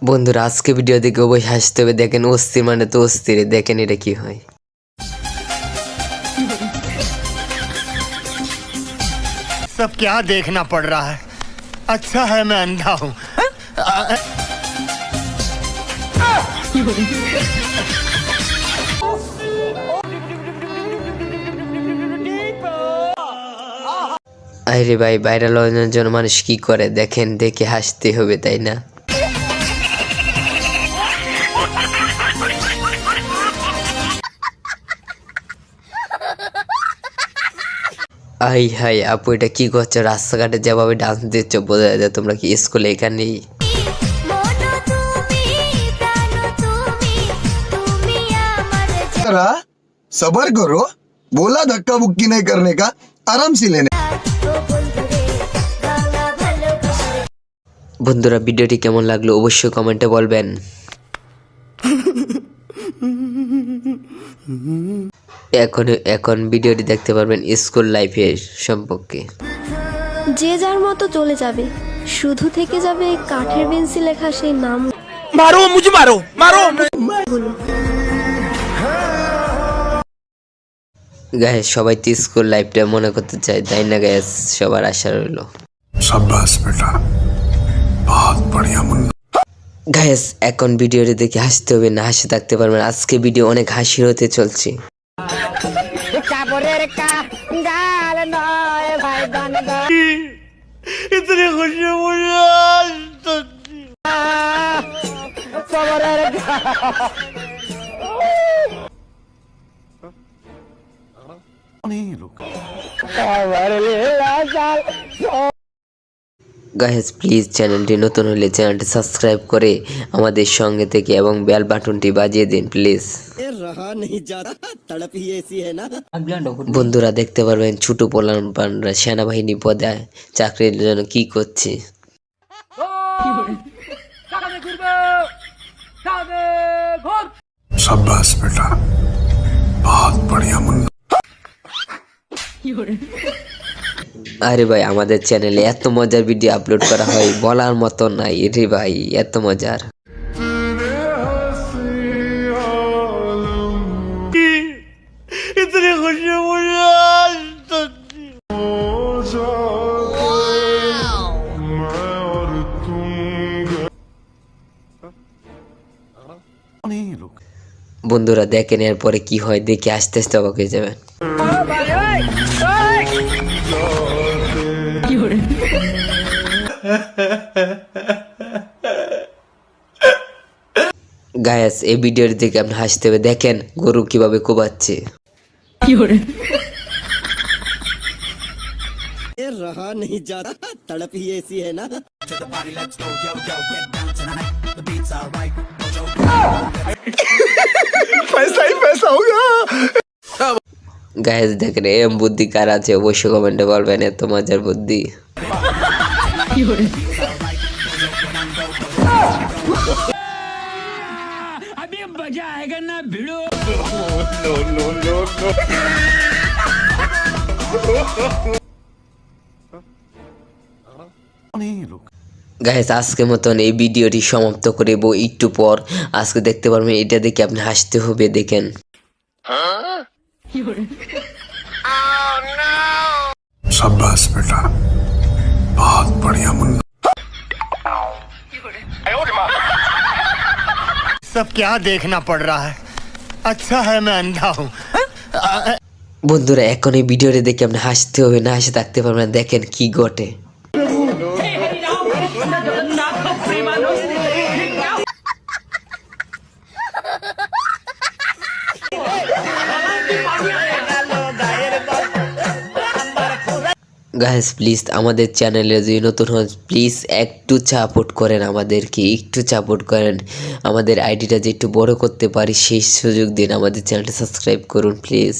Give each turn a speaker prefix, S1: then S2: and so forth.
S1: বন্ধুরা আজকে ভিডিও দেখে অবশ্যই হাসতে হবে। দেখেন অস্থির মানে তো অস্থির, দেখেন এটা কি হয়।
S2: सब क्या देखना पड़ रहा है। अच्छा है मैं अंधा हूँ।
S1: আরে ভাই, ভাইরাল হওয়ার জন্য মানুষ কি করে দেখেন, দেখে হাসতে হবে তাই না? আই হাই আপু, এটা কি করছো? রাস্তাঘাটে যেভাবে ডান্স দিচ্ছ বোঝা যায় তোমরা কি স্কুলে এখানেই।
S3: सबर करो, बोला धक्का बुक्की नहीं करने का, आराम से लेने।
S1: বন্ধুরা ভিডিওটি কেমন লাগলো অবশ্যই কমেন্টে বলবেন। এখন ভিডিওটি দেখতে পারবেন স্কুল লাইফের সম্পর্কে।
S4: যে যার মতো চলে যাবে, শুধু থেকে যাবে কাঠের বেঞ্চি লেখা সেই নাম।
S2: मारो मुझे, मारो मारो।
S1: গাইস সবাই তো স্কুল লাইফটা মনে করতে চায় তাই না গাইস? সবার আশা রইলো।
S3: शाबाश बेटा, बहुत बढ़िया मुन्ना।
S1: গাইস এখন ভিডিওটি দেখে হাসতে হবে, না হাসে থাকতে পারবেন। আজকে ভিডিও অনেক হাসির হতে চলছে।
S2: इतनी खुशी मुझे आज तक।
S1: গাইস প্লিজ চ্যানেলটি নতুন হলে চ্যানেলটি সাবস্ক্রাইব করে আমাদের সঙ্গে থেকে এবং বেল বাটনটি বাজিয়ে দিন প্লিজ। বন্ধুরা দেখতে পারবেন ছোট পোলাপানরা সেনাবাহিনী পদে চাকরির জন্য কি করছে।
S3: शाबाश बेटा, बहुत बढ़िया मुन्ना।
S1: আরে ভাই আমাদের চ্যানেলে এত মজার ভিডিও আপলোড করা হয় বলার মতো নাই রে ভাই, এত মজার।
S2: इतनी खुशी मुझे आज तक।
S1: বন্ধুরা দেখেন এরপরে কি হয়, দেখে আস্তে আস্তে অবাক হয়ে যাবেন। গায়াস এই ভিডিওটি দেখে আপনি হাসতে হবে। দেখেন গরু কিভাবে কোবাচ্ছে।
S5: रहा नहीं जाता, तड़प ही ऐसी है ना।
S3: पैसा ही पैसा होगा।
S1: গায়াস দেখেন এম বুদ্ধি কার আছে অবশ্যই কমেন্টে বলবেন, এত মজার বুদ্ধি।
S6: अभी मजा आएगा ना भिड़ो।
S1: গাইস আজকের মতন এই ভিডিওটি সমাপ্ত করব। একটু পর আজকে দেখতে পারবেন, এটা দেখে আপনি হাসতে হবে। দেখেন
S3: शाबाश बेटा, बहुत बढ़िया मुन्ना।
S2: सब क्या देखना पड़ रहा है। अच्छा है मैं अंधा हूँ।
S1: বন্ধুরা এখন এই ভিডিওটি দেখে আপনি হাসতে হবে, না হাসে থাকতে পারবেন। দেখেন কি ঘটে। গাইস প্লিজ আমাদের চ্যানেলে যদি নতুন হন প্লিজ একটু সাপোর্ট করেন, আমাদেরকে একটু সাপোর্ট করেন। আমাদের আইডিটা যে একটু বড় করতে পারি সেই সুযোগ দিন। আমাদের চ্যানেলটা সাবস্ক্রাইব করুন প্লিজ।